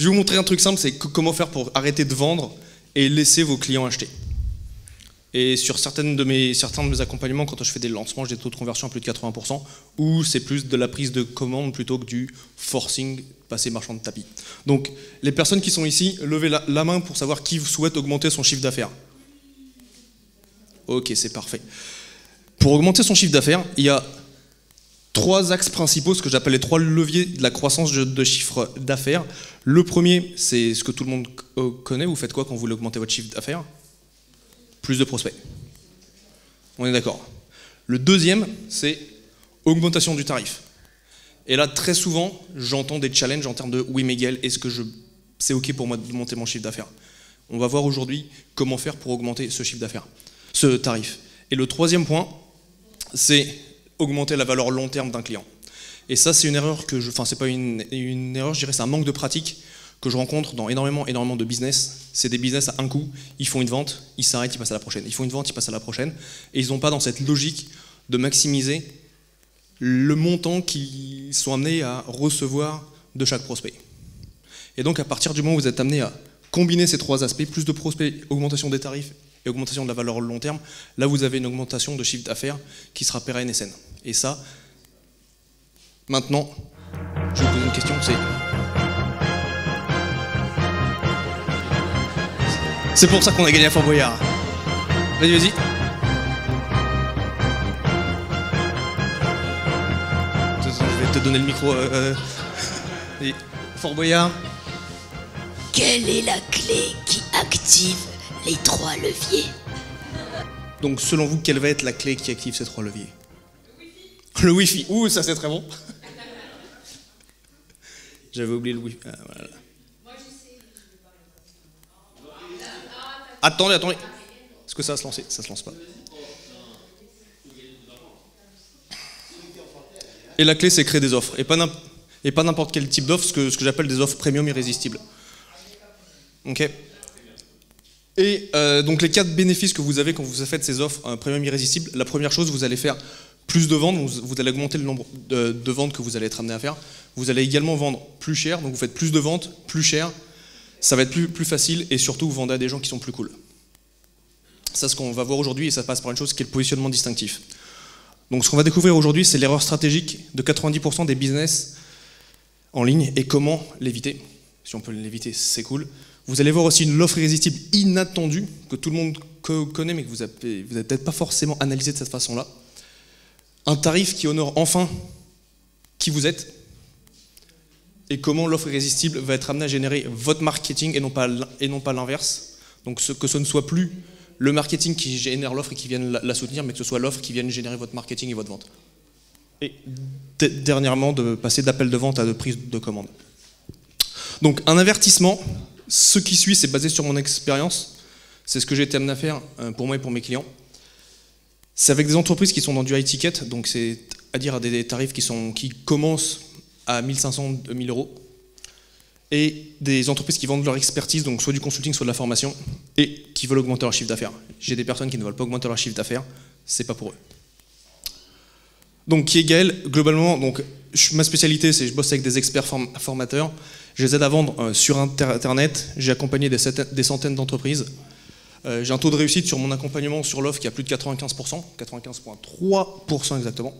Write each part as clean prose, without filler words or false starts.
Je vais vous montrer un truc simple, c'est comment faire pour arrêter de vendre et laisser vos clients acheter. Et sur certains de mes accompagnements, quand je fais des lancements, j'ai des taux de conversion à plus de 80%, ou c'est plus de la prise de commande plutôt que du forcing, passer marchand de tapis. Donc, les personnes qui sont ici, levez la main pour savoir qui souhaite augmenter son chiffre d'affaires. Ok, c'est parfait. Pour augmenter son chiffre d'affaires, il y a 3 axes principaux, ce que j'appelle les 3 leviers de la croissance de chiffre d'affaires. Le premier, c'est ce que tout le monde connaît. Vous faites quoi quand vous voulez augmenter votre chiffre d'affaires? Plus de prospects. On est d'accord. Le deuxième, c'est augmentation du tarif. Et là, très souvent, j'entends des challenges en termes de « oui, Miguel, est-ce que c'est OK pour moi de monter mon chiffre d'affaires ?» On va voir aujourd'hui comment faire pour augmenter ce chiffre d'affaires, ce tarif. Et le troisième point, c'est augmenter la valeur long terme d'un client. Et ça, c'est une erreur que c'est pas une erreur, je dirais, c'est un manque de pratique que je rencontre dans énormément de business. C'est des business à un coup, ils font une vente, ils s'arrêtent, ils passent à la prochaine. Ils font une vente, ils passent à la prochaine. Et ils n'ont pas dans cette logique de maximiser le montant qu'ils sont amenés à recevoir de chaque prospect. Et donc, à partir du moment où vous êtes amené à combiner ces 3 aspects, plus de prospects, augmentation des tarifs et augmentation de la valeur long terme, là, vous avez une augmentation de chiffre d'affaires qui sera pérenne et saine. Et ça, maintenant, je vais vous poser une question, c'est pour ça qu'on a gagné à Fort Boyard. Vas-y, vas-y. Je vais te donner le micro. Fort Boyard. Quelle est la clé qui active les 3 leviers? Donc, selon vous, quelle va être la clé qui active ces 3 leviers? Le Wi-Fi. Ouh, ça c'est très bon. J'avais oublié le Wi-Fi. Ah, voilà. Attendez. Est-ce que ça va se lancer? Ça se lance pas. Et la clé, c'est créer des offres. Et pas n'importe quel type d'offre, ce que j'appelle des offres premium irrésistibles. Ok. Et donc les 4 bénéfices que vous avez quand vous faites ces offres premium irrésistibles, la première chose, vous allez faire plus de ventes, vous allez augmenter le nombre de ventes que vous allez être amené à faire. Vous allez également vendre plus cher, donc vous faites plus de ventes, plus cher. Ça va être plus facile et surtout vous vendez à des gens qui sont plus cool. Ça, ce qu'on va voir aujourd'hui, et ça passe par une chose qui est le positionnement distinctif. Donc ce qu'on va découvrir aujourd'hui, c'est l'erreur stratégique de 90% des business en ligne et comment l'éviter. Si on peut l'éviter, c'est cool. Vous allez voir aussi l'offre irrésistible inattendue que tout le monde connaît mais que vous n'avez peut-être pas forcément analysé de cette façon-là. Un tarif qui honore enfin qui vous êtes et comment l'offre irrésistible va être amenée à générer votre marketing et non pas l'inverse. Donc que ce ne soit plus le marketing qui génère l'offre et qui vienne la soutenir, mais que ce soit l'offre qui vienne générer votre marketing et votre vente. Et dernièrement, de passer d'appel de vente à de prise de commande. Donc un avertissement, ce qui suit, c'est basé sur mon expérience. C'est ce que j'ai été amené à faire pour moi et pour mes clients. C'est avec des entreprises qui sont dans du high ticket, donc c'est-à-dire à des tarifs qui commencent à 1500, 2000 euros, et des entreprises qui vendent leur expertise, donc soit du consulting, soit de la formation, et qui veulent augmenter leur chiffre d'affaires. J'ai des personnes qui ne veulent pas augmenter leur chiffre d'affaires, c'est pas pour eux. Donc qui est Gaël, globalement, donc, ma spécialité, c'est que je bosse avec des experts formateurs, je les aide à vendre sur Internet, j'ai accompagné des centaines d'entreprises. J'ai un taux de réussite sur mon accompagnement sur l'offre qui a plus de 95%, 95,3% exactement.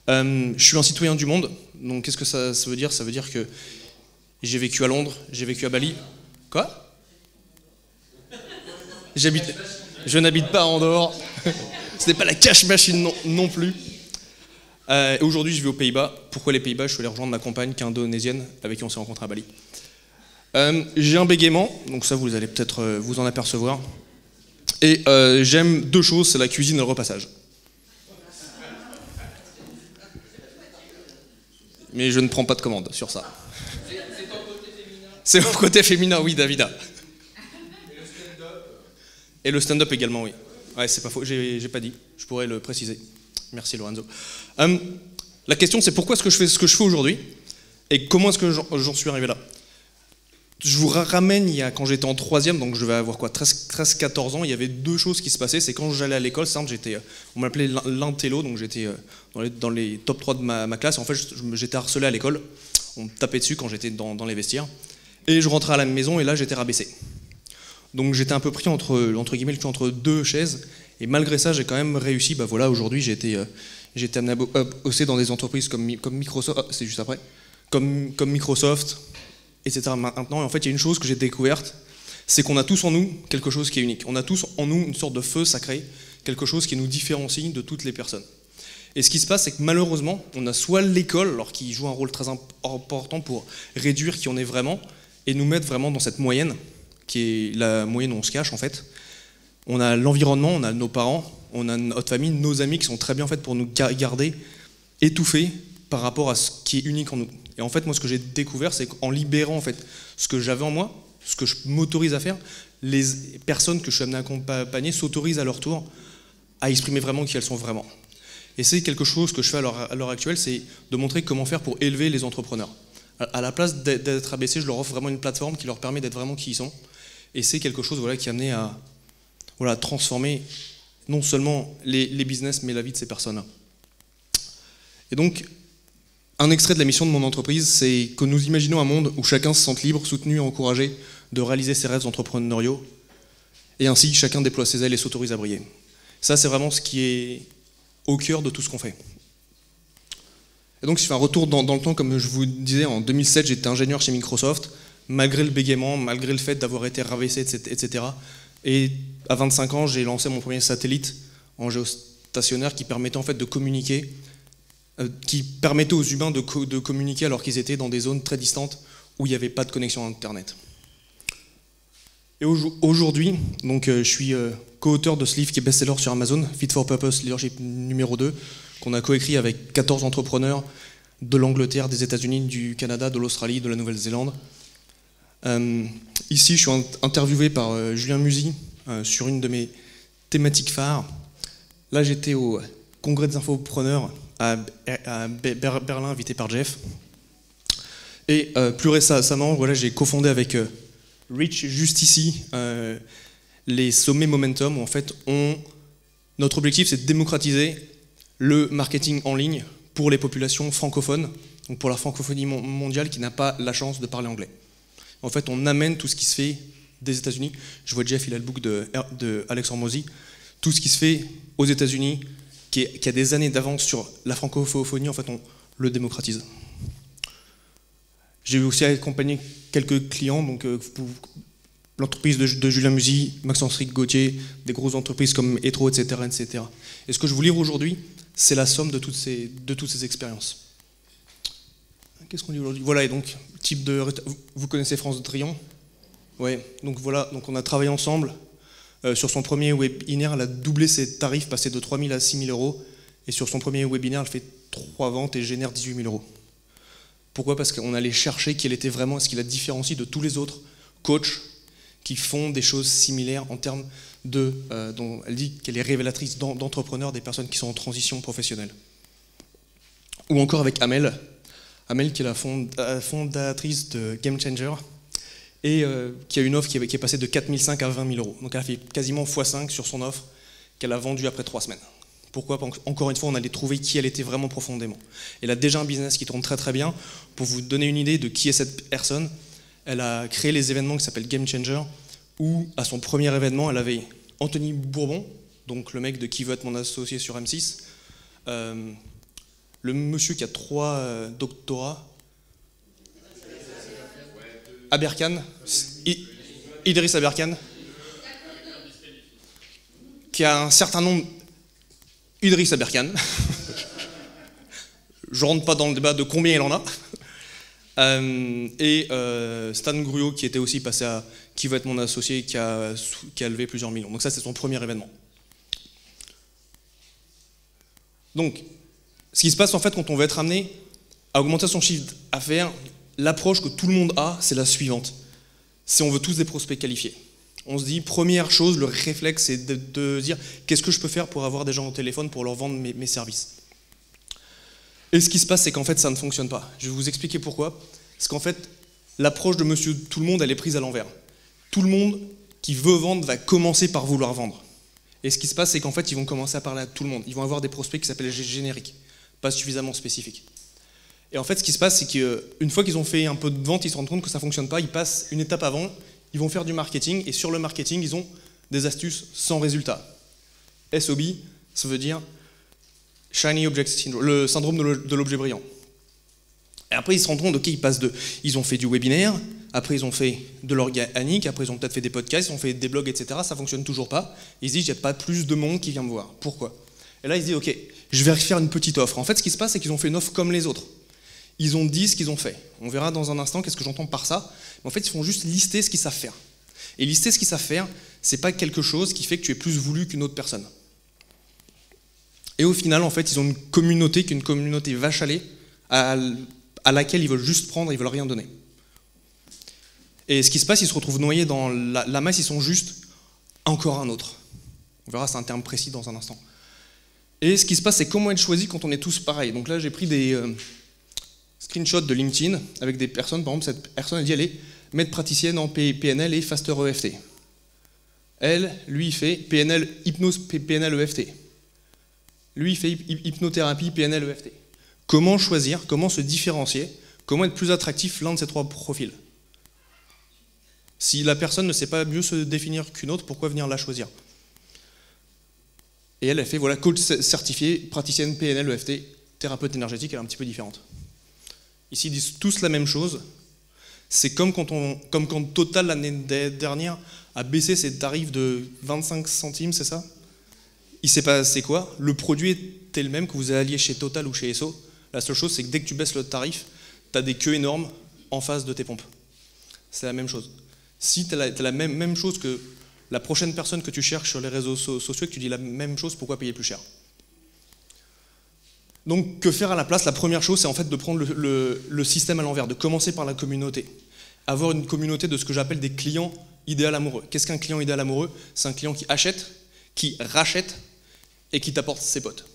Je suis un citoyen du monde, donc qu'est-ce que ça veut dire? Ça veut dire que j'ai vécu à Londres, j'ai vécu à Bali. Quoi? Je n'habite pas en dehors. Ce n'est pas la cash machine non plus. Aujourd'hui, je vais aux Pays-Bas. Pourquoi les Pays-Bas? Je suis allé rejoindre ma compagne qui est indonésienne, avec qui on s'est rencontré à Bali. J'ai un bégaiement, donc ça vous allez peut-être vous en apercevoir. Et j'aime 2 choses, c'est la cuisine et le repassage. Mais je ne prends pas de commande sur ça. C'est mon côté féminin, oui, Davida. Et le stand-up également, oui. Ouais, c'est pas faux, j'ai pas dit, je pourrais le préciser. Merci Lorenzo. La question c'est pourquoi est-ce que je fais ce que je fais aujourd'hui et comment est-ce que j'en suis arrivé là. Je vous ramène quand j'étais en 3e, donc je vais avoir quoi, 13-14 ans, il y avait 2 choses qui se passaient, c'est quand j'allais à l'école, simple, on m'appelait l'intello, donc j'étais dans les top 3 de ma classe, en fait j'étais harcelé à l'école, on me tapait dessus quand j'étais dans les vestiaires, Et je rentrais à la maison et là j'étais rabaissé. Donc j'étais un peu pris entre guillemets, entre deux chaises. Et malgré ça, j'ai quand même réussi. Bah voilà, aujourd'hui j'ai été amené à bosser dans des entreprises comme Microsoft, c'est juste après, comme Microsoft, etc. Maintenant, et en fait, il y a une chose que j'ai découverte, c'est qu'on a tous en nous quelque chose qui est unique. On a tous en nous une sorte de feu sacré, quelque chose qui nous différencie de toutes les personnes. Et ce qui se passe, c'est que malheureusement, on a soit l'école, alors qui joue un rôle très important pour réduire qui on est vraiment, et nous mettre vraiment dans cette moyenne, qui est la moyenne où on se cache en fait. On a l'environnement, on a nos parents, on a notre famille, nos amis qui sont très bien en fait pour nous garder étouffés par rapport à ce qui est unique en nous. Et en fait, moi, ce que j'ai découvert, c'est qu'en libérant en fait ce que j'avais en moi, ce que je m'autorise à faire, les personnes que je suis amené à accompagner s'autorisent à leur tour à exprimer vraiment qui elles sont vraiment. Et c'est quelque chose que je fais à l'heure actuelle, c'est de montrer comment faire pour élever les entrepreneurs. À la place d'être abaissé, je leur offre vraiment une plateforme qui leur permet d'être vraiment qui ils sont. Et c'est quelque chose qui est amené à transformer non seulement les business, mais la vie de ces personnes-là. Et donc, un extrait de la mission de mon entreprise, c'est que nous imaginons un monde où chacun se sente libre, soutenu et encouragé de réaliser ses rêves entrepreneuriaux, et ainsi chacun déploie ses ailes et s'autorise à briller. Ça, c'est vraiment ce qui est au cœur de tout ce qu'on fait. Et donc, si je fais un retour dans le temps, comme je vous disais, en 2007, j'étais ingénieur chez Microsoft, malgré le bégaiement, malgré le fait d'avoir été rabaissé, etc. Et à 25 ans, j'ai lancé mon premier satellite en géostationnaire qui permettait en fait de communiquer, qui permettait aux humains de communiquer alors qu'ils étaient dans des zones très distantes où il n'y avait pas de connexion à Internet. Et aujourd'hui, donc, je suis co-auteur de ce livre qui est best-seller sur Amazon, Fit for Purpose Leadership numéro 2, qu'on a coécrit avec 14 entrepreneurs de l'Angleterre, des États-Unis, du Canada, de l'Australie, de la Nouvelle-Zélande. Ici, je suis interviewé par Julien Musi sur une de mes thématiques phares. Là, j'étais au congrès des infopreneurs à Berlin, invité par Jeff. Et plus récemment, voilà, j'ai cofondé avec Rich, juste ici, les sommets Momentum, où en fait, notre objectif, c'est de démocratiser le marketing en ligne pour les populations francophones, donc pour la francophonie mondiale qui n'a pas la chance de parler anglais. En fait, on amène tout ce qui se fait des États-Unis. Je vois Jeff, il a le book de Alex Hormozy. Tout ce qui se fait aux États-Unis, qui a des années d'avance sur la francophonie, en fait, on le démocratise. J'ai aussi accompagné quelques clients, donc l'entreprise de Julien Musi, Maxence-Ric Gauthier, des grosses entreprises comme Etro, etc., etc. Et ce que je vous livre aujourd'hui, c'est la somme de toutes ces expériences. Qu'est-ce qu'on dit aujourd'hui? Voilà, et donc, type de... Vous connaissez France de Triomphe? Ouais, donc voilà, donc on a travaillé ensemble. Sur son premier webinaire, elle a doublé ses tarifs, passé de 3 000 à 6 000 euros. Et sur son premier webinaire, elle fait 3 ventes et génère 18 000 euros. Pourquoi? Parce qu'on allait chercher quel était vraiment ce qui la différencie de tous les autres coachs qui font des choses similaires en termes de... dont elle dit qu'elle est révélatrice d'entrepreneurs, des personnes qui sont en transition professionnelle. Ou encore avec Amel. Amel qui est la fondatrice de Game Changer et qui a une offre qui est passée de 4 500 à 20 000 euros. Donc elle a fait quasiment x5 sur son offre qu'elle a vendue après 3 semaines. Pourquoi? Encore une fois, on allait trouver qui elle était vraiment profondément. Elle a déjà un business qui tourne très très bien. Pour vous donner une idée de qui est cette personne, elle a créé les événements qui s'appellent Game Changer, où à son premier événement, elle avait Anthony Bourbon, donc le mec de Qui veut être mon associé sur M6, le monsieur qui a 3 doctorats, Aberkan, Idriss Aberkan, qui a un certain nombre... Idriss Aberkan. Je rentre pas dans le débat de combien il en a. Et Stan Gruot, qui était aussi passé à Qui veut être mon associé, qui a levé plusieurs millions. Donc ça, c'est son premier événement. Donc, ce qui se passe en fait quand on veut être amené à augmenter son chiffre d'affaires, l'approche que tout le monde a, c'est la suivante. C'est on veut tous des prospects qualifiés. On se dit, première chose, le réflexe, c'est de dire qu'est-ce que je peux faire pour avoir des gens au téléphone pour leur vendre mes services. Et ce qui se passe, c'est qu'en fait, ça ne fonctionne pas. Je vais vous expliquer pourquoi. Parce qu'en fait, l'approche de monsieur tout le monde, elle est prise à l'envers. Tout le monde qui veut vendre va commencer par vouloir vendre. Et ce qui se passe, c'est qu'en fait, ils vont commencer à parler à tout le monde. Ils vont avoir des prospects qui s'appellent génériques, pas suffisamment spécifiques. Et en fait, ce qui se passe, c'est qu'une fois qu'ils ont fait un peu de vente, ils se rendent compte que ça ne fonctionne pas, ils passent une étape avant, ils vont faire du marketing, et sur le marketing, ils ont des astuces sans résultat. SOB, ça veut dire Shiny Object Syndrome, le syndrome de l'objet brillant. Et après, ils se rendent compte, ok, ils ont fait du webinaire, après ils ont fait de l'organique, après ils ont peut-être fait des podcasts, ils ont fait des blogs, etc. Ça ne fonctionne toujours pas. Ils se disent, il n'y a pas plus de monde qui vient me voir. Pourquoi? Et là, ils se disent, ok, je vais faire une petite offre. En fait, ce qui se passe, c'est qu'ils ont fait une offre comme les autres. Ils ont dit ce qu'ils ont fait. On verra dans un instant qu'est-ce que j'entends par ça. Mais en fait, ils font juste lister ce qu'ils savent faire. Et lister ce qu'ils savent faire, c'est pas quelque chose qui fait que tu es plus voulu qu'une autre personne. Et au final, en fait, ils ont une communauté qui est une communauté vache à lait, à laquelle ils veulent juste prendre, ils veulent rien donner. Et ce qui se passe, ils se retrouvent noyés dans la masse, ils sont juste encore un autre. On verra, c'est un terme précis dans un instant. Et ce qui se passe, c'est comment être choisi quand on est tous pareils. Donc là, j'ai pris des screenshots de LinkedIn avec des personnes. Par exemple, cette personne a dit, elle est maître praticienne en PNL et Faster EFT. Lui, il fait PNL, hypnose, PNL EFT. Lui, il fait hypnothérapie, PNL EFT. Comment choisir, comment se différencier, comment être plus attractif l'un de ces trois profils? Si la personne ne sait pas mieux se définir qu'une autre, pourquoi venir la choisir? Et elle fait, voilà, coach certifié, praticienne PNL EFT, thérapeute énergétique, elle est un petit peu différente. Ici, ils disent tous la même chose. C'est comme quand Total, l'année dernière, a baissé ses tarifs de 25 centimes, c'est ça? Il s'est passé quoi? Le produit était le même que vous alliez chez Total ou chez Esso. La seule chose, c'est que dès que tu baisses le tarif, tu as des queues énormes en face de tes pompes. C'est la même chose. Si tu as la même chose que la prochaine personne que tu cherches sur les réseaux sociaux et que tu dis la même chose, pourquoi payer plus cher? Donc, que faire à la place? La première chose, c'est en fait de prendre le système à l'envers, de commencer par la communauté. Avoir une communauté de ce que j'appelle des clients idéal amoureux. Qu'est-ce qu'un client idéal amoureux? C'est un client qui achète, qui rachète et qui t'apporte ses potes.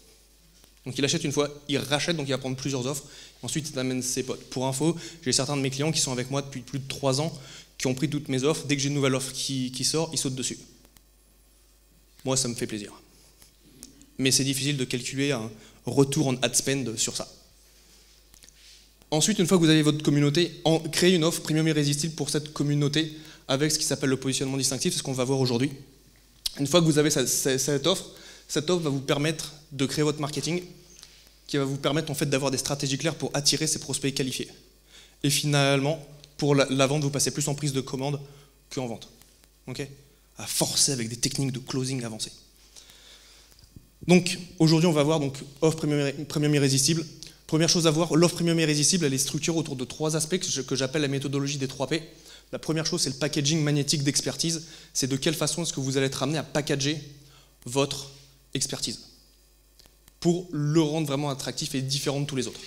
Donc il achète une fois, il rachète, donc il va prendre plusieurs offres, ensuite il t'amène ses potes. Pour info, j'ai certains de mes clients qui sont avec moi depuis plus de 3 ans, qui ont pris toutes mes offres. Dès que j'ai une nouvelle offre qui sort, ils sautent dessus. Moi, ça me fait plaisir. Mais c'est difficile de calculer un retour en ad spend sur ça. Ensuite, une fois que vous avez votre communauté, créez une offre premium irrésistible pour cette communauté avec ce qui s'appelle le positionnement distinctif, c'est ce qu'on va voir aujourd'hui. Une fois que vous avez cette offre va vous permettre de créer votre marketing, qui va vous permettre en fait d'avoir des stratégies claires pour attirer ces prospects qualifiés. Et finalement, pour la vente, vous passez plus en prise de commande qu'en vente. Okay, à forcer avec des techniques de closing avancées. Donc aujourd'hui, on va voir donc, offre premium irrésistible. Première chose à voir, l'offre premium irrésistible, elle est structurée autour de 3 aspects que j'appelle la méthodologie des 3 P. La première chose, c'est le packaging magnétique d'expertise. C'est de quelle façon est-ce que vous allez être amené à packager votre expertise pour le rendre vraiment attractif et différent de tous les autres.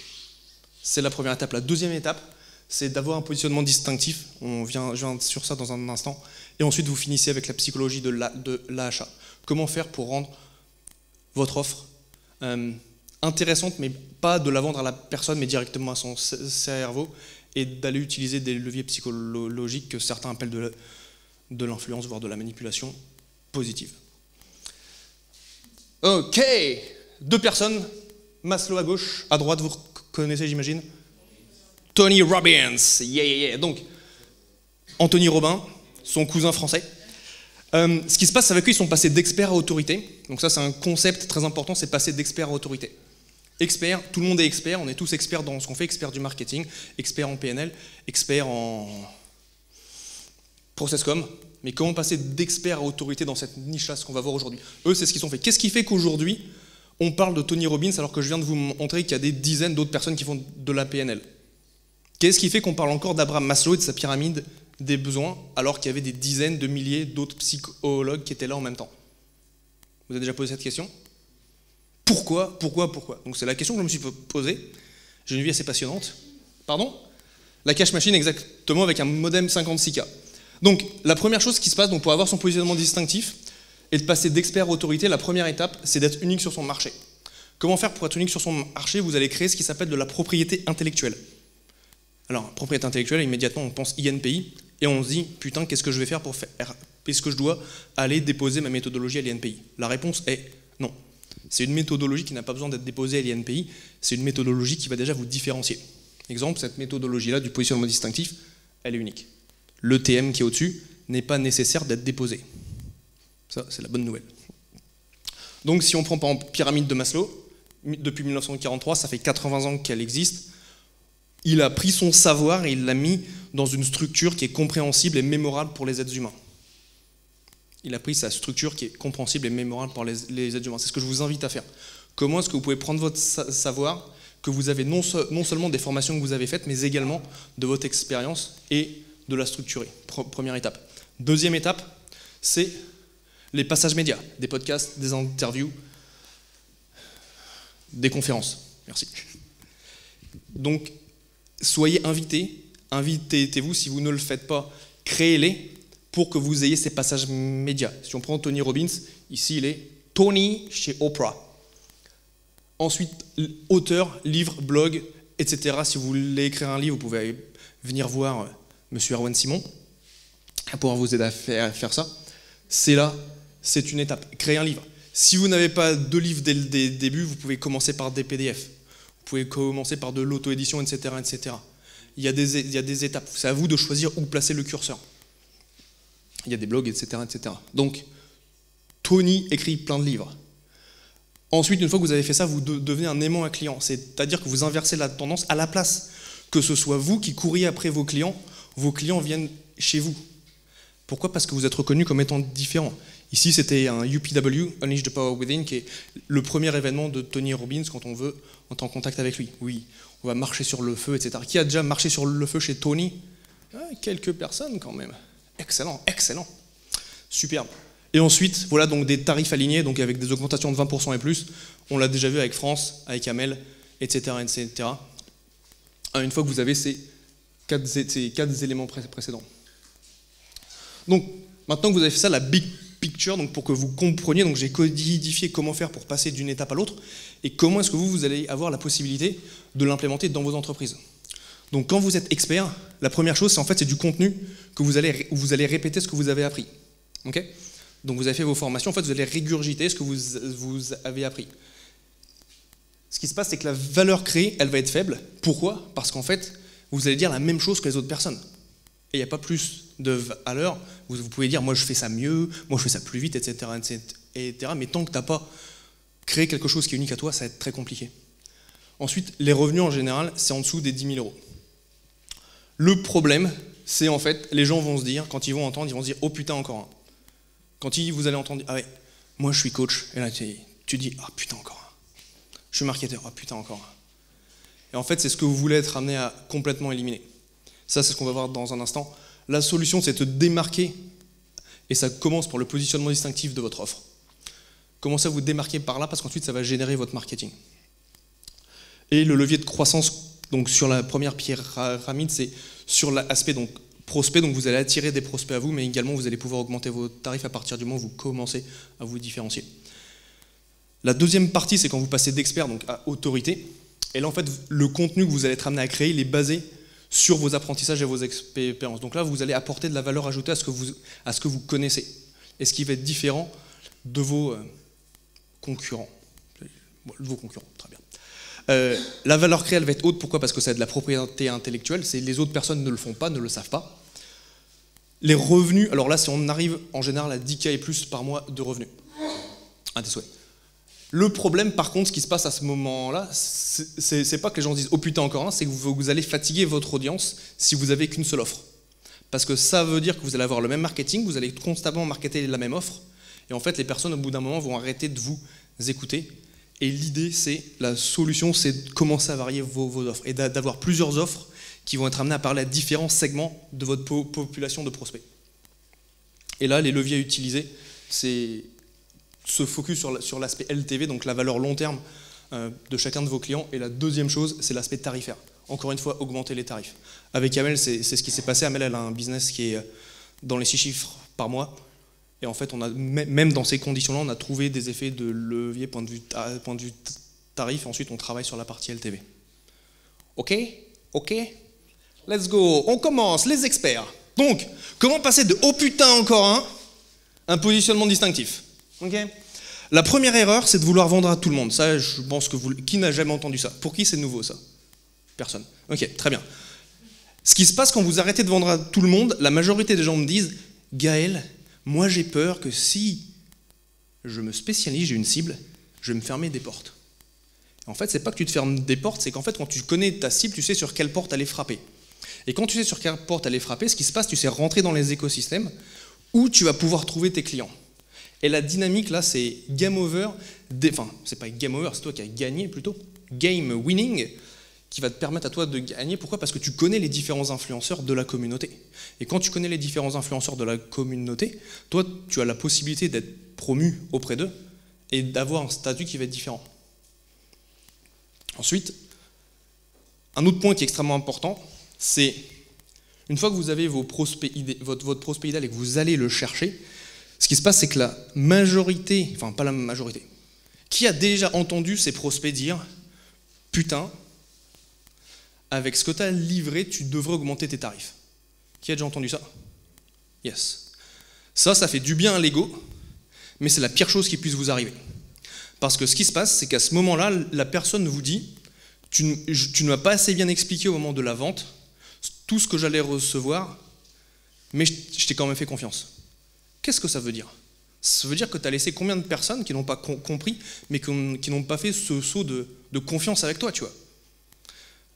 C'est la première étape. La deuxième étape, c'est d'avoir un positionnement distinctif. Je viens sur ça dans un instant. Et ensuite, vous finissez avec la psychologie de l'achat. Comment faire pour rendre votre offre intéressante, mais pas de la vendre à la personne, mais directement à son cerveau, et d'aller utiliser des leviers psychologiques que certains appellent de l'influence, voire de la manipulation positive. Ok, 2 personnes, Maslow à gauche, à droite, vous connaissez j'imagine? Tony Robbins, yeah. Donc, Anthony Robin, son cousin français. Ce qui se passe avec eux, ils sont passés d'expert à autorité. Donc ça, c'est un concept très important, c'est passer d'expert à autorité. Expert, tout le monde est expert, on est tous experts dans ce qu'on fait, expert du marketing, expert en PNL, expert en ProcessCom. Mais comment passer d'expert à autorité dans cette niche-là, ce qu'on va voir aujourd'hui? Eux, c'est ce qu'ils ont fait. Qu'est-ce qui fait qu'aujourd'hui, on parle de Tony Robbins alors que je viens de vous montrer qu'il y a des dizaines d'autres personnes qui font de la PNL? Qu'est-ce qui fait qu'on parle encore d'Abraham Maslow et de sa pyramide des besoins alors qu'il y avait des dizaines de milliers d'autres psychologues qui étaient là en même temps? Vous avez déjà posé cette question? Pourquoi? Donc c'est la question que je me suis posée. J'ai une vie assez passionnante. Pardon? La cash machine exactement avec un modem 56K. Donc la première chose qui se passe donc, pour avoir son positionnement distinctif et de passer d'expert à autorité, la première étape, c'est d'être unique sur son marché. Comment faire pour être unique sur son marché? Vous allez créer ce qui s'appelle de la propriété intellectuelle. Alors, propriété intellectuelle, immédiatement on pense INPI et on se dit, putain, qu'est-ce que je vais faire pour faire? Est-ce que je dois aller déposer ma méthodologie à l'INPI? La réponse est non. C'est une méthodologie qui n'a pas besoin d'être déposée à l'INPI, c'est une méthodologie qui va déjà vous différencier. Exemple, cette méthodologie-là du positionnement distinctif, elle est unique. Le TM qui est au-dessus n'est pas nécessaire d'être déposé. Ça, c'est la bonne nouvelle. Donc si on prend par exemple pyramide de Maslow, depuis 1943, ça fait 80 ans qu'elle existe, il a pris son savoir et il l'a mis dans une structure qui est compréhensible et mémorable pour les êtres humains. Il a pris sa structure qui est compréhensible et mémorable pour les êtres humains. C'est ce que je vous invite à faire. Comment est-ce que vous pouvez prendre votre savoir, que vous avez non seulement des formations que vous avez faites, mais également de votre expérience et de la structurer. Première étape. Deuxième étape, c'est les passages médias, des podcasts, des interviews, des conférences. Merci. Donc, soyez invités, invitez-vous, si vous ne le faites pas, créez-les pour que vous ayez ces passages médias. Si on prend Tony Robbins, ici il est Tony chez Oprah. Ensuite, auteur, livre, blog, etc. Si vous voulez écrire un livre, vous pouvez venir voir Monsieur Erwan Simon pour pouvoir vous aider à faire ça. C'est là, c'est une étape. Créer un livre. Si vous n'avez pas de livre dès le début, vous pouvez commencer par des PDF. Vous pouvez commencer par de l'auto-édition, etc., etc. Il y a des étapes. C'est à vous de choisir où placer le curseur. Il y a des blogs, etc., etc. Donc, Tony écrit plein de livres. Ensuite, une fois que vous avez fait ça, vous devenez un aimant à client. C'est-à-dire que vous inversez la tendance à la place. Que ce soit vous qui couriez après vos clients viennent chez vous. Pourquoi ? Parce que vous êtes reconnu comme étant différent. Ici, c'était un UPW, Unleash the Power Within, qui est le premier événement de Tony Robbins quand on veut entrer en contact avec lui. Oui, on va marcher sur le feu, etc. Qui a déjà marché sur le feu chez Tony ? Quelques personnes quand même. Excellent, excellent. Superbe. Et ensuite, voilà donc des tarifs alignés, donc avec des augmentations de 20% et plus. On l'a déjà vu avec France, avec Amel, etc., etc. Une fois que vous avez ces quatre éléments précédents. Donc, maintenant que vous avez fait ça, la big picture, donc pour que vous compreniez, donc j'ai codifié comment faire pour passer d'une étape à l'autre, et comment est-ce que vous allez avoir la possibilité de l'implémenter dans vos entreprises. Donc quand vous êtes expert, la première chose, c'est du contenu que vous allez répéter ce que vous avez appris. Okay ? Donc vous avez fait vos formations, en fait vous allez régurgiter ce que vous avez appris. Ce qui se passe, c'est que la valeur créée, elle va être faible. Pourquoi ? Parce qu'en fait, vous allez dire la même chose que les autres personnes. Et il n'y a pas plus de valeur. Vous pouvez dire, moi je fais ça mieux, moi je fais ça plus vite, etc. etc. Mais tant que tu n'as pas créé quelque chose qui est unique à toi, ça va être très compliqué. Ensuite, les revenus en général, c'est en dessous des 10 000 €. Le problème, c'est en fait, les gens vont se dire, quand ils vont entendre, ils vont se dire, oh putain, encore un. Quand vous allez entendre, ah ouais, moi je suis coach, et là tu dis, ah putain, encore un. Je suis marketeur, ah putain, encore un. Et en fait, c'est ce que vous voulez être amené à complètement éliminer. Ça, c'est ce qu'on va voir dans un instant. La solution, c'est de démarquer, et ça commence par le positionnement distinctif de votre offre. Commencez à vous démarquer par là, parce qu'ensuite, ça va générer votre marketing. Et le levier de croissance, donc sur la première pyramide, c'est sur l'aspect donc prospect, donc vous allez attirer des prospects à vous, mais également vous allez pouvoir augmenter vos tarifs à partir du moment où vous commencez à vous différencier. La deuxième partie, c'est quand vous passez d'expert donc à autorité. Et là, en fait, le contenu que vous allez être amené à créer, il est basé sur vos apprentissages et vos expériences. Donc là, vous allez apporter de la valeur ajoutée à ce que vous connaissez. Et ce qui va être différent de vos concurrents. De vos concurrents, très bien. La valeur créée, elle va être haute. Pourquoi ? Parce que ça a de la propriété intellectuelle. Les autres personnes ne le font pas, ne le savent pas. Les revenus, alors là, on arrive en général à 10K et plus par mois de revenus. Un des souhaits. Le problème, par contre, ce qui se passe à ce moment-là, c'est pas que les gens disent « Oh putain, encore un », c'est que vous allez fatiguer votre audience si vous n'avez qu'une seule offre. Parce que ça veut dire que vous allez avoir le même marketing, vous allez constamment marketer la même offre, et en fait, les personnes, au bout d'un moment, vont arrêter de vous écouter. Et l'idée, la solution, c'est de commencer à varier vos offres, et d'avoir plusieurs offres qui vont être amenées à parler à différents segments de votre population de prospects. Et là, les leviers à utiliser, c'est se focus sur l'aspect LTV, donc la valeur long terme de chacun de vos clients. Et la deuxième chose, c'est l'aspect tarifaire. Encore une fois, augmenter les tarifs. Avec Amel, c'est ce qui s'est passé. Amel, elle a un business qui est dans les 6 chiffres par mois. Et en fait, même dans ces conditions-là, on a trouvé des effets de levier point de vue tarif. Ensuite, on travaille sur la partie LTV. OK ? OK ? Let's go. On commence, les experts. Donc, comment passer de « oh putain, encore un positionnement distinctif. Okay. La première erreur, c'est de vouloir vendre à tout le monde. Ça, je pense que qui n'a jamais entendu ça? Pour qui c'est nouveau, ça? Personne. Ok, très bien. Ce qui se passe quand vous arrêtez de vendre à tout le monde, la majorité des gens me disent « Gaël, moi j'ai peur que si je me spécialise, j'ai une cible, je vais me fermer des portes. » En fait, c'est pas que tu te fermes des portes, c'est qu'en fait, quand tu connais ta cible, tu sais sur quelle porte aller frapper. Et quand tu sais sur quelle porte aller frapper, ce qui se passe, tu sais rentrer dans les écosystèmes où tu vas pouvoir trouver tes clients. Et la dynamique, là, c'est game over, enfin, c'est pas game over, c'est toi qui as gagné plutôt, game winning, qui va te permettre à toi de gagner. Pourquoi? Parce que tu connais les différents influenceurs de la communauté. Et quand tu connais les différents influenceurs de la communauté, toi, tu as la possibilité d'être promu auprès d'eux et d'avoir un statut qui va être différent. Ensuite, un autre point qui est extrêmement important, c'est une fois que vous avez votre prospect idéal et que vous allez le chercher, ce qui se passe, c'est que la majorité, enfin pas la majorité, qui a déjà entendu ses prospects dire « Putain, avec ce que tu as livré, tu devrais augmenter tes tarifs. » Qui a déjà entendu ça? Yes. Ça fait du bien à l'ego, mais c'est la pire chose qui puisse vous arriver. Parce que ce qui se passe, c'est qu'à ce moment-là, la personne vous dit « Tu ne m'as pas assez bien expliqué au moment de la vente tout ce que j'allais recevoir, mais je t'ai quand même fait confiance. » Qu'est-ce que ça veut dire? Ça veut dire que tu as laissé combien de personnes qui n'ont pas compris, mais qui n'ont pas fait ce saut de confiance avec toi, tu vois.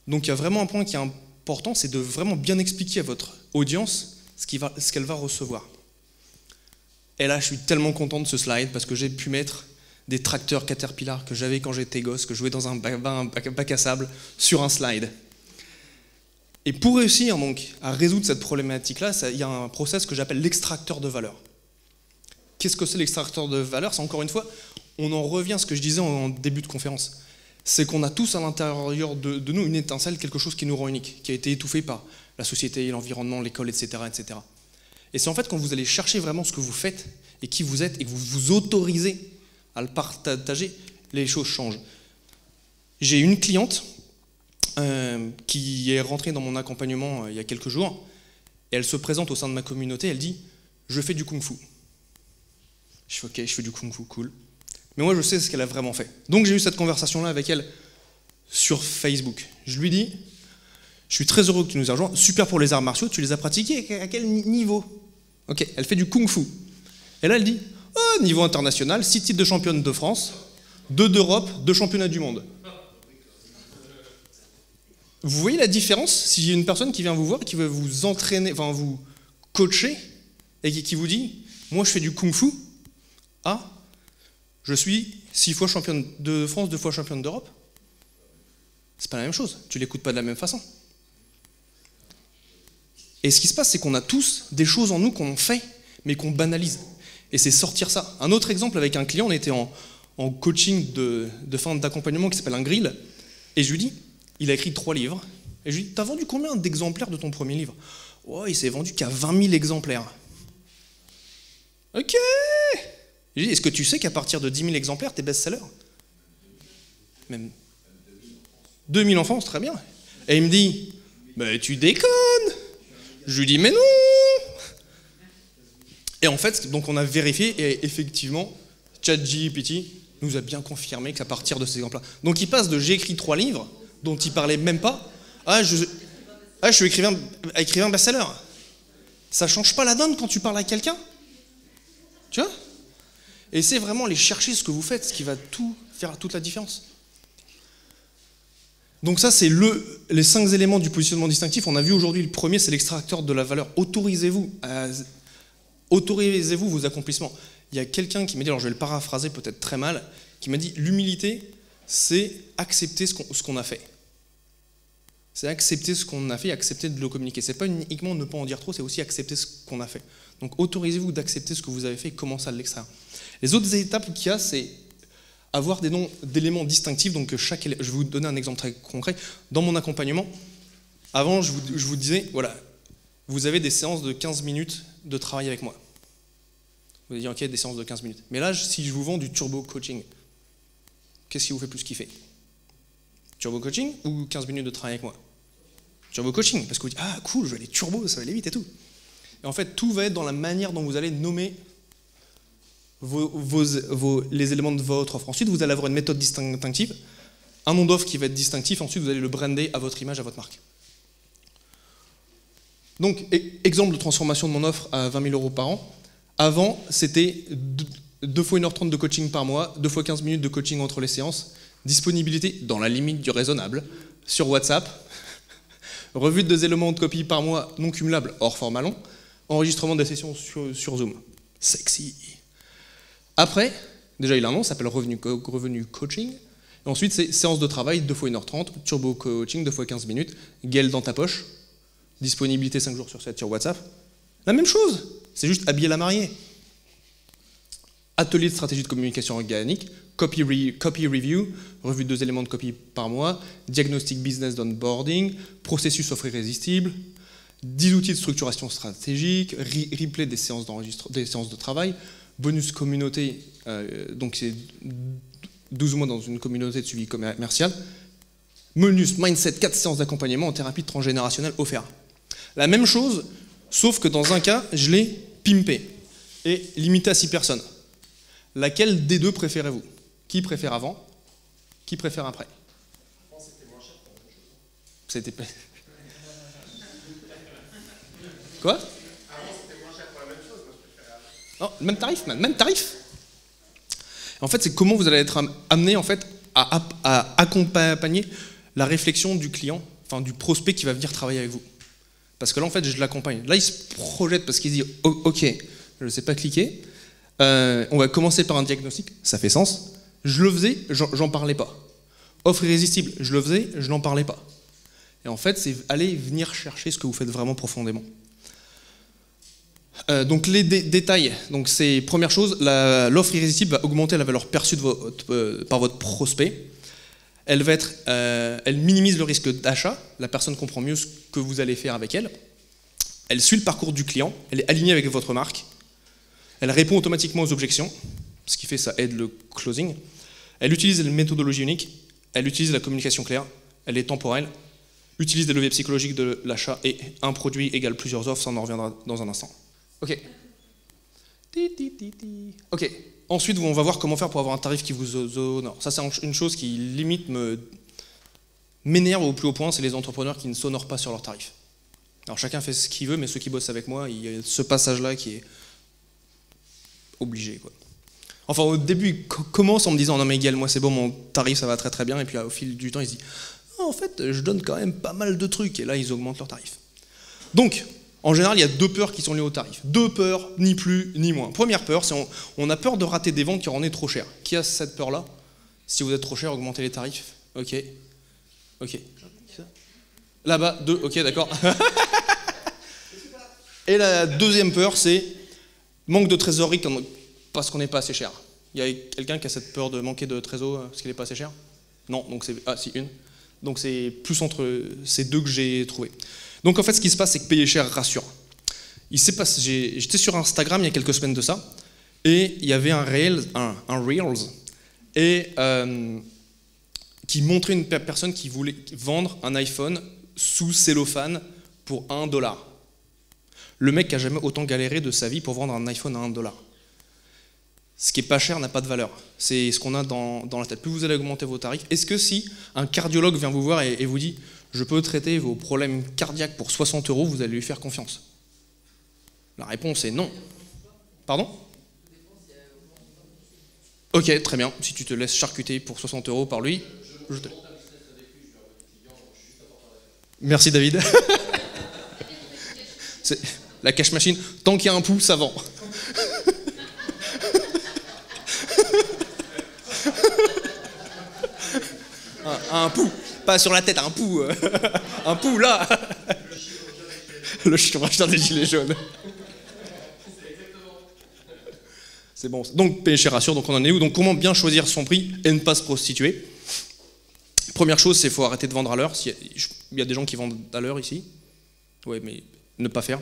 Donc il y a vraiment un point qui est important, c'est de vraiment bien expliquer à votre audience ce qu'elle va recevoir. Et là, je suis tellement content de ce slide, parce que j'ai pu mettre des tracteurs Caterpillar que j'avais quand j'étais gosse, que je jouais dans un bac à sable, sur un slide. Et pour réussir donc, à résoudre cette problématique-là, il y a un process que j'appelle l'extracteur de valeur. Qu'est-ce que c'est l'extracteur de valeur? C'est encore une fois, on en revient à ce que je disais en début de conférence. C'est qu'on a tous à l'intérieur de nous une étincelle, quelque chose qui nous rend unique, qui a été étouffé par la société, l'environnement, l'école, etc., etc. Et c'est en fait quand vous allez chercher vraiment ce que vous faites et qui vous êtes et que vous vous autorisez à le partager, les choses changent. J'ai une cliente qui est rentrée dans mon accompagnement il y a quelques jours, et elle se présente au sein de ma communauté, elle dit « Je fais du kung-fu ». Je fais « Ok, je fais du kung-fu, cool ». Mais moi, je sais ce qu'elle a vraiment fait. Donc j'ai eu cette conversation-là avec elle sur Facebook. Je lui dis « Je suis très heureux que tu nous aies rejoints, super pour les arts martiaux, tu les as pratiqués à quel niveau ?» Ok, elle fait du kung-fu. Et là, elle dit « Oh, niveau international, 6 titres de championne de France, 2 d'Europe, 2 championnats du monde. » Vous voyez la différence? S'il y a une personne qui vient vous voir et qui veut vous entraîner, enfin vous coacher, et qui vous dit « Moi, je fais du kung-fu. Ah, je suis 6 fois championne de France, 2 fois championne d'Europe. » C'est pas la même chose. Tu l'écoutes pas de la même façon. Et ce qui se passe, c'est qu'on a tous des choses en nous qu'on fait, mais qu'on banalise. Et c'est sortir ça. Un autre exemple avec un client, on était en coaching de fin d'accompagnement qui s'appelle un grill, et je lui dis, il a écrit 3 livres, et je lui dis, t'as vendu combien d'exemplaires de ton premier livre? Oh, il s'est vendu qu'à 20 000 exemplaires. Ok. Je lui dis, est-ce que tu sais qu'à partir de 10 000 exemplaires, t'es best-seller? Même 2 000 en France, très bien. Et il me dit, mais tu déconnes. Je lui dis, mais non. Et en fait, donc on a vérifié, et effectivement, ChatGPT nous a bien confirmé qu'à partir de ces exemples-là. Donc il passe de j'ai écrit 3 livres, dont il parlait même pas, je suis écrivain best-seller. Ça change pas la donne quand tu parles à quelqu'un. Tu vois? Et c'est vraiment aller chercher ce que vous faites, ce qui va faire toute la différence. Donc ça, c'est les 5 éléments du positionnement distinctif. On a vu aujourd'hui le premier, c'est l'extracteur de la valeur. Autorisez-vous vos accomplissements. Il y a quelqu'un qui m'a dit, alors je vais le paraphraser peut-être très mal, qui m'a dit, l'humilité, c'est accepter ce qu'on a fait. C'est accepter ce qu'on a fait et accepter de le communiquer. C'est pas uniquement ne pas en dire trop, c'est aussi accepter ce qu'on a fait. Donc autorisez-vous d'accepter ce que vous avez fait et commencez à l'extraire. Les autres étapes qu'il y a, c'est avoir des noms d'éléments distinctifs. Donc je vais vous donner un exemple très concret. Dans mon accompagnement, avant je vous disais, voilà, vous avez des séances de 15 minutes de travail avec moi. Vous allez dire, ok, des séances de 15 minutes. Mais là, si je vous vends du turbo coaching, qu'est-ce qui vous fait plus kiffer? Turbo coaching ou 15 minutes de travail avec moi? Turbo coaching, parce que vous dites, ah cool, je vais aller turbo, ça va aller vite et tout. Et en fait, tout va être dans la manière dont vous allez nommer les éléments de votre offre. Ensuite, vous allez avoir une méthode distinctive un nom d'offre qui va être distinctif, ensuite vous allez le brander à votre image, à votre marque. Donc, exemple de transformation de mon offre à 20 000 € par an. Avant, c'était 2 fois 1h30 de coaching par mois, 2 fois 15 minutes de coaching entre les séances, disponibilité dans la limite du raisonnable, sur WhatsApp, revue de 2 éléments de copie par mois non cumulables hors format long, enregistrement des sessions sur Zoom. Sexy. Après, déjà il a un nom, ça s'appelle revenu coaching. Et ensuite, c'est séance de travail, 2 fois 1h30, turbo coaching, 2 fois 15 minutes, Gaël dans ta poche, disponibilité 5 jours sur 7 sur WhatsApp. La même chose, c'est juste habiller la mariée. Atelier de stratégie de communication organique, copy review, revue de 2 éléments de copie par mois, diagnostic business d'onboarding, processus offre irrésistible, 10 outils de structuration stratégique, replay des séances de travail, bonus communauté, donc c'est 12 mois dans une communauté de suivi commercial, bonus mindset, 4 séances d'accompagnement en thérapie transgénérationnelle offert. La même chose, sauf que dans un cas, je l'ai pimpé et limité à 6 personnes. Laquelle des deux préférez-vous? Qui préfère avant? Qui préfère après? C'était moins cher pour la même chose. C'était quoi? Avant c'était moins cher pour la même chose, moi je préférais avant. Non, même tarif, man, même tarif. En fait, c'est comment vous allez être amené en fait, à accompagner la réflexion du client, enfin du prospect qui va venir travailler avec vous. Parce que là, en fait, je l'accompagne. Là, il se projette parce qu'il se dit « Ok, je ne sais pas cliquer. On va commencer par un diagnostic. » Ça fait sens. Je le faisais, j'en parlais pas. Offre irrésistible. Je le faisais, je n'en parlais pas. Et en fait, c'est aller venir chercher ce que vous faites vraiment profondément. Donc les détails, donc c'est première chose, l'offre irrésistible va augmenter la valeur perçue par votre prospect. Elle minimise le risque d'achat, la personne comprend mieux ce que vous allez faire avec elle. Elle suit le parcours du client, elle est alignée avec votre marque. Elle répond automatiquement aux objections, ce qui fait ça aide le closing. Elle utilise une méthodologie unique, elle utilise la communication claire, elle est temporelle, utilise des leviers psychologiques de l'achat et un produit égale plusieurs offres, ça on en reviendra dans un instant. Ok. Ok. Ensuite, on va voir comment faire pour avoir un tarif qui vous honore. Ça, c'est une chose qui, limite, m'énerve au plus haut point, c'est les entrepreneurs qui ne s'honorent pas sur leurs tarifs. Alors, chacun fait ce qu'il veut, mais ceux qui bossent avec moi, il y a ce passage-là qui est obligé, quoi. Enfin, au début, il commence en me disant « Non, mais Gaël, moi, c'est bon, mon tarif, ça va très très bien. » Et puis, au fil du temps, il se dit « En fait, je donne quand même pas mal de trucs. » Et là, ils augmentent leurs tarifs. Donc, en général, il y a 2 peurs qui sont liées au tarif. 2 peurs, ni plus ni moins. Première peur, c'est on a peur de rater des ventes car on est trop cher. Qui a cette peur-là? Si vous êtes trop cher, augmentez les tarifs. Ok. Ok. Là-bas, 2. Ok, d'accord. Et la deuxième peur, c'est manque de trésorerie parce qu'on n'est pas assez cher. Il y a quelqu'un qui a cette peur de manquer de trésor parce qu'il n'est pas assez cher? Non, donc c'est... Ah, si, une. Donc c'est plus entre ces deux que j'ai trouvé. Donc en fait, ce qui se passe, c'est que payer cher rassure. J'étais sur Instagram il y a quelques semaines de ça, et il y avait un Reels, et qui montrait une personne qui voulait vendre un iPhone sous cellophane pour $1. Le mec qui n'a jamais autant galéré de sa vie pour vendre un iPhone à $1. Ce qui est pas cher n'a pas de valeur. C'est ce qu'on a dans la tête. Plus vous allez augmenter vos tarifs, est-ce que si un cardiologue vient vous voir et vous dit « Je peux traiter vos problèmes cardiaques pour 60 €, vous allez lui faire confiance ?» La réponse est non. Pardon? Ok, très bien. Si tu te laisses charcuter pour 60 € par lui, je te... Merci David. La cash machine, tant qu'il y a un pouls, ça vend. Un pouls, pas sur la tête, un pouls. Un pouls là. Le chirurgien des gilets jaunes. C'est bon. Donc payer cher rassure, donc on en est où? Donc comment bien choisir son prix et ne pas se prostituer? Première chose, c'est qu'il faut arrêter de vendre à l'heure. Il y a des gens qui vendent à l'heure ici. Oui, mais ne pas faire.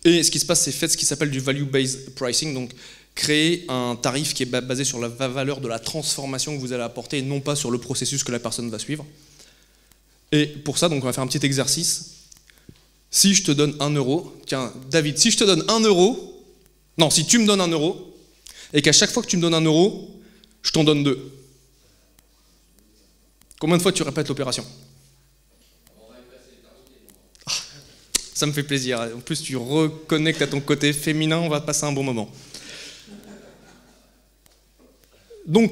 Et ce qui se passe, c'est faites ce qui s'appelle du value-based pricing, donc créer un tarif qui est basé sur la valeur de la transformation que vous allez apporter et non pas sur le processus que la personne va suivre. Et pour ça, donc, on va faire un petit exercice. Si je te donne 1 €, tiens, David, si je te donne 1 €, non, si tu me donnes 1 € et qu'à chaque fois que tu me donnes 1 €, je t'en donne 2. Combien de fois tu répètes l'opération? Ça me fait plaisir. En plus, tu reconnectes à ton côté féminin, on va passer un bon moment. Donc,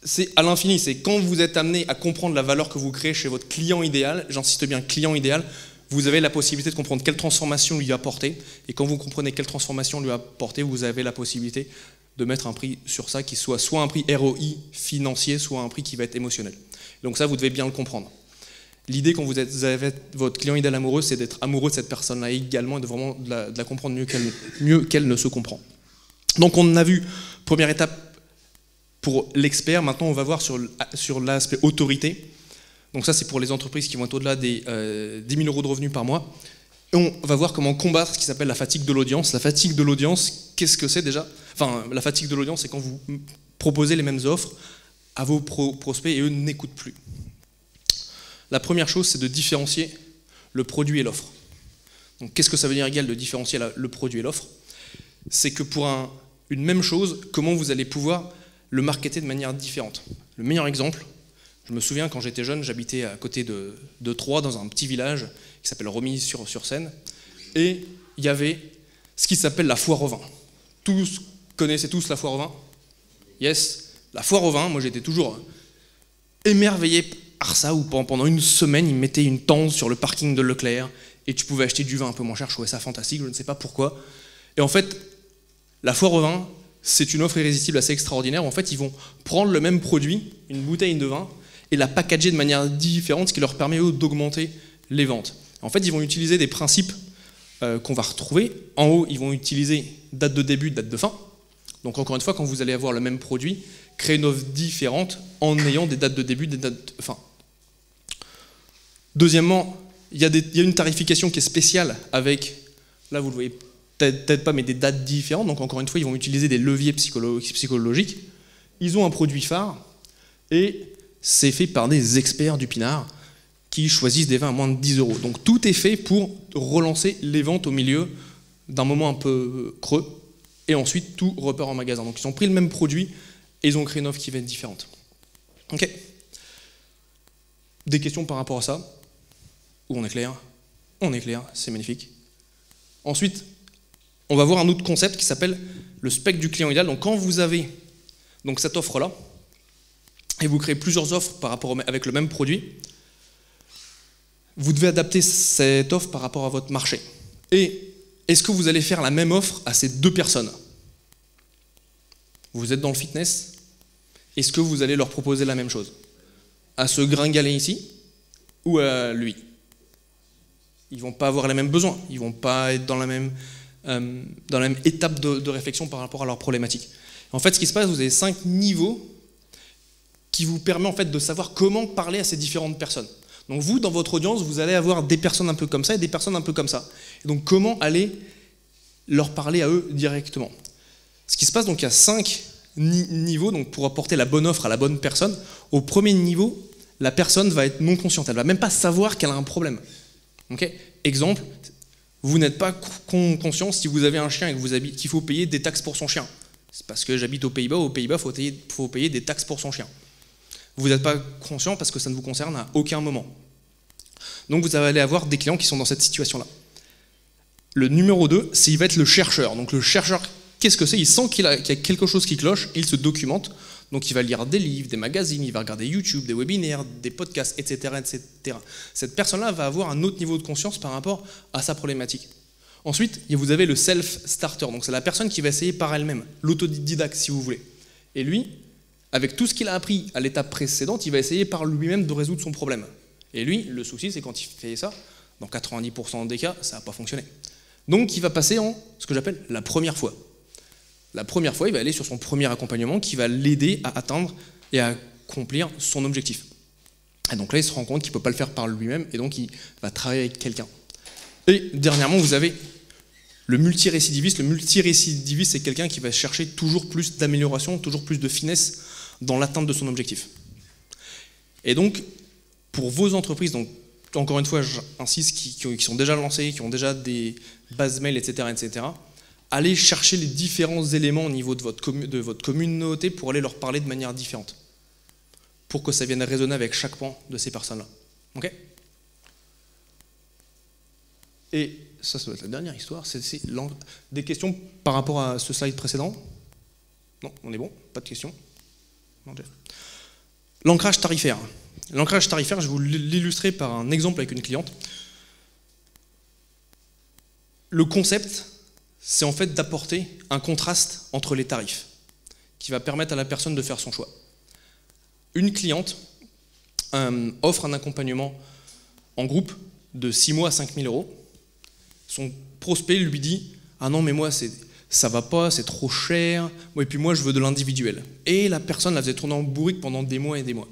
c'est à l'infini, c'est quand vous êtes amené à comprendre la valeur que vous créez chez votre client idéal, j'insiste bien, client idéal, vous avez la possibilité de comprendre quelle transformation lui apporter, et quand vous comprenez quelle transformation lui apporter, vous avez la possibilité de mettre un prix sur ça qui soit un prix ROI financier, soit un prix qui va être émotionnel. Donc ça, vous devez bien le comprendre. L'idée quand vous avez votre client idéal amoureux, c'est d'être amoureux de cette personne-là également et de vraiment de la comprendre mieux qu'elle ne se comprend. Donc on a vu, première étape pour l'expert, maintenant on va voir sur l'aspect autorité. Donc ça c'est pour les entreprises qui vont être au-delà des 10 000 € de revenus par mois. Et on va voir comment combattre ce qui s'appelle la fatigue de l'audience. La fatigue de l'audience, qu'est-ce que c'est déjà? Enfin, la fatigue de l'audience, c'est quand vous proposez les mêmes offres à vos prospects et eux n'écoutent plus. La première chose, c'est de différencier le produit et l'offre. Donc qu'est-ce que ça veut dire égal de différencier le produit et l'offre? C'est que pour une même chose, comment vous allez pouvoir le marketer de manière différente. Le meilleur exemple, je me souviens quand j'étais jeune, j'habitais à côté de Troyes, dans un petit village qui s'appelle Romilly-sur-Seine, et il y avait ce qui s'appelle la foire au vin. Tous connaissaient tous la foire au vin? Yes, la foire au vin, moi j'étais toujours émerveillé par ça, où pendant une semaine, ils mettaient une tente sur le parking de Leclerc, et tu pouvais acheter du vin un peu moins cher, je trouvais ça fantastique, je ne sais pas pourquoi. Et en fait, la foire au vin, c'est une offre irrésistible assez extraordinaire. En fait, ils vont prendre le même produit, une bouteille de vin, et la packager de manière différente, ce qui leur permet, eux, d'augmenter les ventes. En fait, ils vont utiliser des principes qu'on va retrouver. En haut, ils vont utiliser date de début, date de fin. Donc, encore une fois, quand vous allez avoir le même produit, créer une offre différente en ayant des dates de début, des dates de fin. Deuxièmement, il y a une tarification qui est spéciale avec, là, vous le voyez peut-être pas, mais des dates différentes. Donc encore une fois, ils vont utiliser des leviers psychologiques. Ils ont un produit phare et c'est fait par des experts du pinard qui choisissent des vins à moins de 10 €. Donc tout est fait pour relancer les ventes au milieu d'un moment un peu creux et ensuite tout repart en magasin. Donc ils ont pris le même produit et ils ont créé une offre qui va être différente. Ok. Des questions par rapport à ça? Où on est clair? On est clair, c'est magnifique. Ensuite, on va voir un autre concept qui s'appelle le spectre du client idéal. Donc quand vous avez donc cette offre-là, et vous créez plusieurs offres avec le même produit, vous devez adapter cette offre par rapport à votre marché. Et est-ce que vous allez faire la même offre à ces deux personnes? Vous êtes dans le fitness, est-ce que vous allez leur proposer la même chose? À ce gringalet ici ou à lui? Ils ne vont pas avoir les mêmes besoins, ils ne vont pas être dans la même étape de réflexion par rapport à leurs problématiques. En fait, ce qui se passe, vous avez 5 niveaux qui vous permettent en fait de savoir comment parler à ces différentes personnes. Donc vous, dans votre audience, vous allez avoir des personnes un peu comme ça et des personnes un peu comme ça. Et donc comment aller leur parler à eux directement? Ce qui se passe, donc il y a 5 niveaux donc, pour apporter la bonne offre à la bonne personne. Au premier niveau, la personne va être non consciente, elle ne va même pas savoir qu'elle a un problème. Okay. Exemple, vous n'êtes pas conscient si vous avez un chien et qu'il faut payer des taxes pour son chien. C'est parce que j'habite aux Pays-Bas, il faut payer des taxes pour son chien. Vous n'êtes pas conscient parce que ça ne vous concerne à aucun moment. Donc vous allez avoir des clients qui sont dans cette situation-là. Le numéro 2, il va être le chercheur. Donc le chercheur, qu'est-ce que c'est? Il sent qu'il y a quelque chose qui cloche, il se documente. Donc il va lire des livres, des magazines, il va regarder YouTube, des webinaires, des podcasts, etc., etc. Cette personne-là va avoir un autre niveau de conscience par rapport à sa problématique. Ensuite, vous avez le self-starter. Donc c'est la personne qui va essayer par elle-même, l'autodidacte si vous voulez. Et lui, avec tout ce qu'il a appris à l'étape précédente, il va essayer par lui-même de résoudre son problème. Et lui, le souci, c'est quand il fait ça, dans 90% des cas, ça n'a pas fonctionné. Donc il va passer en ce que j'appelle la première fois. La première fois, il va aller sur son premier accompagnement qui va l'aider à atteindre et à accomplir son objectif. Et donc là, il se rend compte qu'il ne peut pas le faire par lui-même et donc il va travailler avec quelqu'un. Et dernièrement, vous avez le multirécidiviste. Le multirécidiviste, c'est quelqu'un qui va chercher toujours plus d'amélioration, toujours plus de finesse dans l'atteinte de son objectif. Et donc, pour vos entreprises, donc, encore une fois, j'insiste, qui sont déjà lancées, qui ont déjà des bases mail, etc., allez chercher les différents éléments au niveau de votre communauté pour aller leur parler de manière différente. pour que ça vienne résonner avec chaque pan de ces personnes-là. Ok? Et ça doit être la dernière histoire, c'est des questions par rapport à ce slide précédent? Non, on est bon, pas de questions. L'ancrage tarifaire. L'ancrage tarifaire, je vais vous l'illustrer par un exemple avec une cliente. Le concept, c'est en fait d'apporter un contraste entre les tarifs, qui va permettre à la personne de faire son choix. Une cliente offre un accompagnement en groupe de 6 mois à 5 000 €. Son prospect lui dit « Ah non, mais moi, ça va pas, c'est trop cher, et puis moi, je veux de l'individuel. » Et la personne la faisait tourner en bourrique pendant des mois et des mois.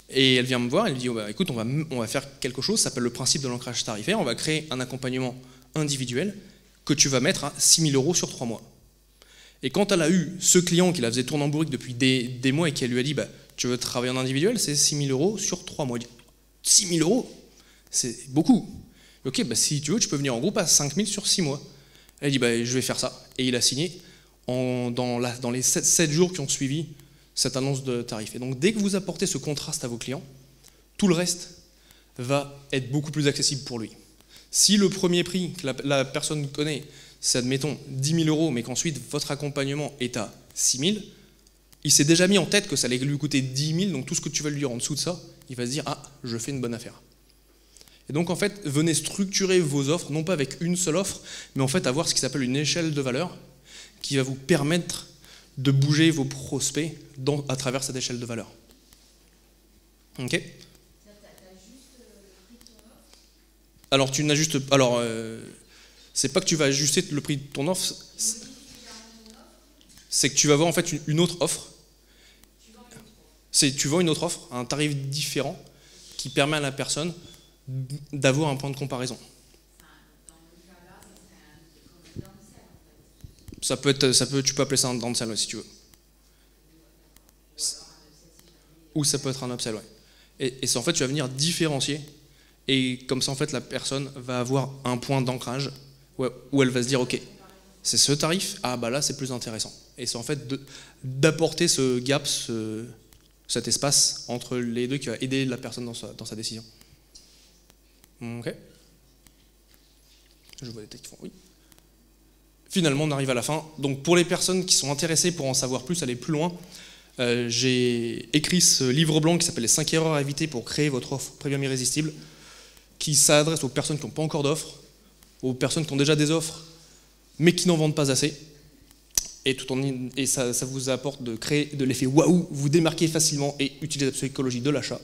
Et elle vient me voir, elle me dit oh bah, « Écoute, on va faire quelque chose, ça s'appelle le principe de l'ancrage tarifaire, on va créer un accompagnement individuel que tu vas mettre à 6 000 € sur 3 mois. » Et quand elle a eu ce client qui la faisait tourner en bourrique depuis des mois et qui lui a dit bah, « Tu veux travailler en individuel, c'est 6 000 € sur 3 mois. » Elle dit « 6 000 €, c'est beaucoup. » Ok, bah, si tu veux, tu peux venir en groupe à 5 000 sur 6 mois. Elle dit bah, je vais faire ça. Et il a signé dans les 7 jours qui ont suivi cette annonce de tarif. Et donc dès que vous apportez ce contraste à vos clients, tout le reste va être beaucoup plus accessible pour lui. Si le premier prix que la personne connaît, c'est admettons 10 000 €, mais qu'ensuite votre accompagnement est à 6 000, il s'est déjà mis en tête que ça allait lui coûter 10 000, donc tout ce que tu vas lui dire en dessous de ça, il va se dire ah, je fais une bonne affaire. Et donc en fait, venez structurer vos offres, non pas avec une seule offre, mais en fait avoir ce qui s'appelle une échelle de valeur qui va vous permettre de bouger vos prospects à travers cette échelle de valeur. Ok? Alors tu n'ajustes... Alors, c'est pas que tu vas ajuster le prix de ton offre, c'est que tu vas avoir en fait une autre offre. Tu vends une autre offre à un tarif différent qui permet à la personne d'avoir un point de comparaison. Tu peux appeler ça un downsell si tu veux. Ou ça peut être un upsell, ouais. Et c'est en fait, tu vas venir différencier, et comme ça en fait la personne va avoir un point d'ancrage où elle va se dire ok, c'est ce tarif, ah bah là c'est plus intéressant. Et c'est en fait d'apporter ce gap, cet espace entre les deux qui va aider la personne dans sa décision. Ok. Je vois des têtes qui font oui. Finalement, on arrive à la fin. Donc, pour les personnes qui sont intéressées pour en savoir plus, aller plus loin, j'ai écrit ce livre blanc qui s'appelle les 5 erreurs à éviter pour créer votre offre premium irrésistible, qui s'adresse aux personnes qui n'ont pas encore d'offres, aux personnes qui ont déjà des offres, mais qui n'en vendent pas assez. Et ça vous apporte de créer de l'effet waouh, vous démarquez facilement et utilisez la psychologie de l'achat.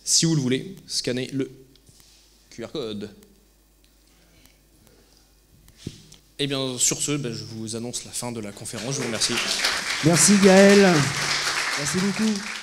Si vous le voulez, scannez le QR code. Et bien sur ce, je vous annonce la fin de la conférence. Je vous remercie. Merci Gaël. Merci beaucoup.